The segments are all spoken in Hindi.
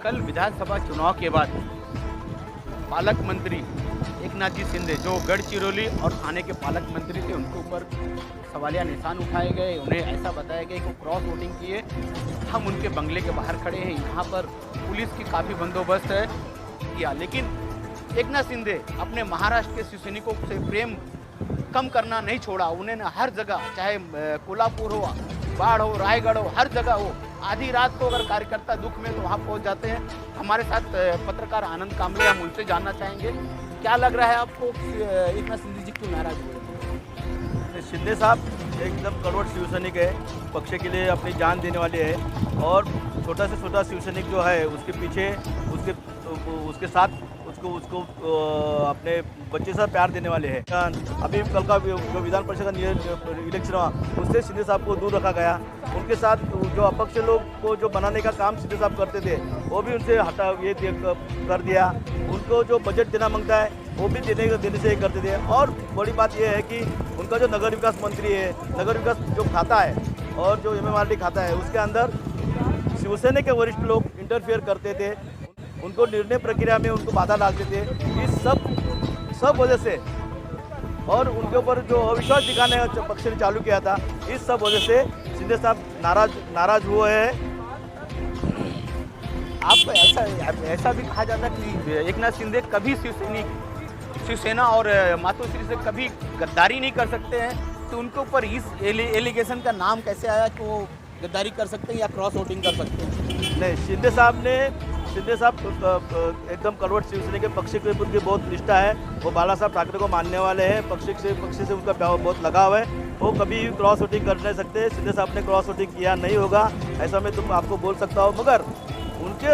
कल विधानसभा चुनाव के बाद पालक मंत्री एकनाथ जी शिंदे जो गढ़चिरौली और थाने के पालक मंत्री थे उनके ऊपर सवालिया निशान उठाए गए। उन्हें ऐसा बताया गया कि वो क्रॉस वोटिंग किए। हम उनके बंगले के बाहर खड़े हैं, यहाँ पर पुलिस की काफ़ी बंदोबस्त है किया। लेकिन एकनाथ शिंदे अपने महाराष्ट्र के शिवसैनिकों से प्रेम कम करना नहीं छोड़ा। उन्होंने हर जगह, चाहे कोल्हापुर हो, बाढ़ हो, रायगढ़ हो, हर जगह हो, आधी रात को अगर कार्यकर्ता दुख में तो वहाँ पहुँच जाते हैं। हमारे साथ पत्रकार आनंद कामले, हम उनसे जानना चाहेंगे क्या लग रहा है आपको एकनाथ शिंदे जी क्यों नाराज हुए? शिंदे साहब एकदम कड़वट शिवसैनिक है, पक्ष के लिए अपनी जान देने वाले हैं और छोटा से छोटा शिवसैनिक जो है उसके पीछे उसके साथ उसको अपने बच्चे से प्यार देने वाले हैं। अभी कल का जो विधान परिषद का इलेक्शन हुआ उससे शिंदे साहब को दूर रखा गया। उनके साथ जो अपक्ष लोग को जो बनाने का काम शिंदे साहब करते थे वो भी उनसे कर दिया। उनको जो बजट देना मांगता है वो भी देने से करते थे। और बड़ी बात यह है कि उनका जो नगर विकास मंत्री है, नगर विकास जो खाता है और जो MMRD खाता है उसके अंदर शिवसेना के वरिष्ठ लोग इंटरफेयर करते थे, उनको निर्णय प्रक्रिया में उनको बाधा डालते थे। इस सब वजह से और उनके ऊपर जो अविश्वास दिखाने पक्ष ने चालू किया था, इस सब वजह से शिंदे साहब नाराज हुए हैं। आपको ऐसा भी कहा जाता है कि एकनाथ शिंदे कभी शिवसेना और मातोश्री से कभी गद्दारी नहीं कर सकते हैं, तो उनके ऊपर इस एलिगेशन का नाम कैसे आया कि वो गद्दारी कर सकते हैं या क्रॉस वोटिंग कर सकते हैं? नहीं, शिंदे साहब एकदम कड़वट शिवसेना के पक्ष के प्रति बहुत निष्ठा है। वो बाला साहब ठाकरे को मानने वाले हैं, पक्ष से उनका बहुत लगाव है। वो कभी क्रॉस वोटिंग कर नहीं सकते। शिंदे साहब ने क्रॉस वोटिंग किया नहीं होगा ऐसा मैं आपको बोल सकता हूँ। मगर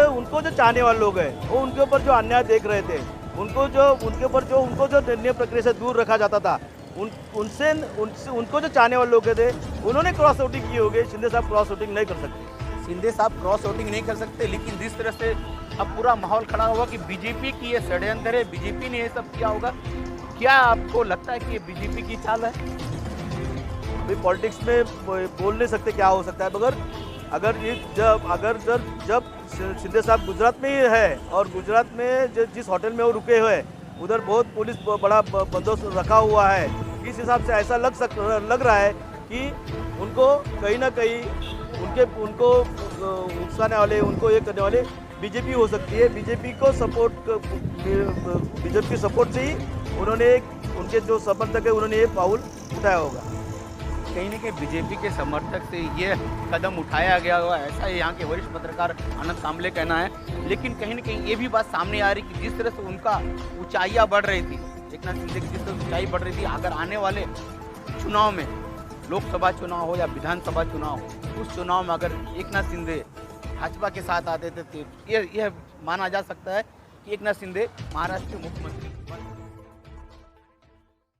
उनको जो चाहने वाले लोग हैं वो उनके ऊपर जो अन्याय देख रहे थे, उनको जो निर्णय प्रक्रिया से दूर रखा जाता था, उनको जो चाहने वाले लोग थे उन्होंने क्रॉस वोटिंग की होगी। शिंदे साहब क्रॉस वोटिंग नहीं कर सकते। शिंदे साहब क्रॉस वोटिंग नहीं कर सकते, लेकिन जिस तरह से अब पूरा माहौल खड़ा हुआ कि बीजेपी की ये षड्यंत्र है, बीजेपी ने ये सब किया होगा, क्या आपको लगता है कि ये बीजेपी की चाल है? अभी पॉलिटिक्स में बोल नहीं सकते क्या हो सकता है, मगर जब शिंदे साहब गुजरात में ही है और गुजरात में जिस होटल में वो रुके हुए उधर बहुत पुलिस बड़ा बंदोबस्त रखा हुआ है, इस हिसाब से ऐसा लग रहा है कि उनको कहीं ना कहीं उनको उकसाने वाले, उनको ये करने वाले बीजेपी हो सकती है। बीजेपी की सपोर्ट से ही उन्होंने उनके जो समर्थक है उन्होंने ये पाउल उठाया होगा। कहीं ना कहीं बीजेपी के समर्थक से ये कदम उठाया गया हुआ, ऐसा ही यहाँ के वरिष्ठ पत्रकार आनंद कामले कहना है। लेकिन कहीं ना कहीं ये भी बात सामने आ रही कि जिस तरह से उनका ऊंचाइयाँ बढ़ रही थी, एकनाथ शिंदे की जिस तरह ऊंचाई बढ़ रही थी, अगर आने वाले चुनाव में, लोकसभा चुनाव हो या विधानसभा चुनाव हो, उस चुनाव में अगर एकनाथ शिंदे भाजपा के साथ आते थे, यह माना जा सकता है कि एकनाथ शिंदे महाराष्ट्र के मुख्यमंत्री